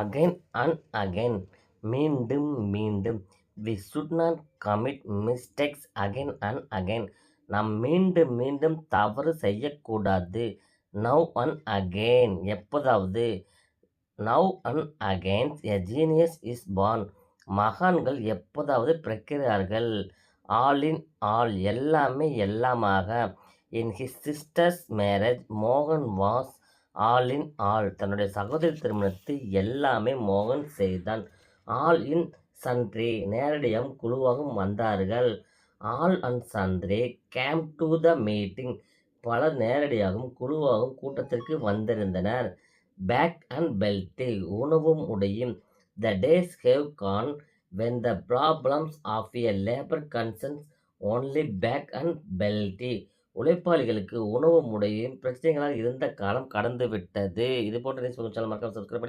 Again and again, மீண்டும் மீண்டும். We should not commit mistakes again and again, நாம் மீண்டும் மீண்டும் தவறு செய்யக்கூடாது. நவ் அண்ட் அகைன், எப்போதாவது. Now and again a genius is born, மகான்கள் எப்போதாவது பிறக்கிறார்கள். ஆல் இன் ஆல், எல்லாமே எல்லாமாக. இன் ஹிஸ் சிஸ்டர்ஸ் மேரேஜ் மோகன் வாஸ் ஆல் இன் ஆல், தன்னுடைய சகோதரி திருமணத்தை எல்லாமே மோகன் செய்தான். ஆல் இன் சன்றி, நேரடியாகவும் குழுவாகவும் வந்தார்கள். All and sundry came to the meeting, பலர் நேரடியாகவும் குழுவாகவும் கூட்டத்திற்கு வந்திருந்தனர். பேக் அண்ட் பெல்ட், உணவும் உடையும். The days have Khan when the problems of a labor concerns only back and belt, உழைப்பாளிகளுக்கு உணவு முறையும் பிரச்சனைகளாக இருந்த காலம் கடந்து விட்டது. இது போன்ற நியூஸ் சேனல் மறக்காம சப்ஸ்கிரைப் பண்ணி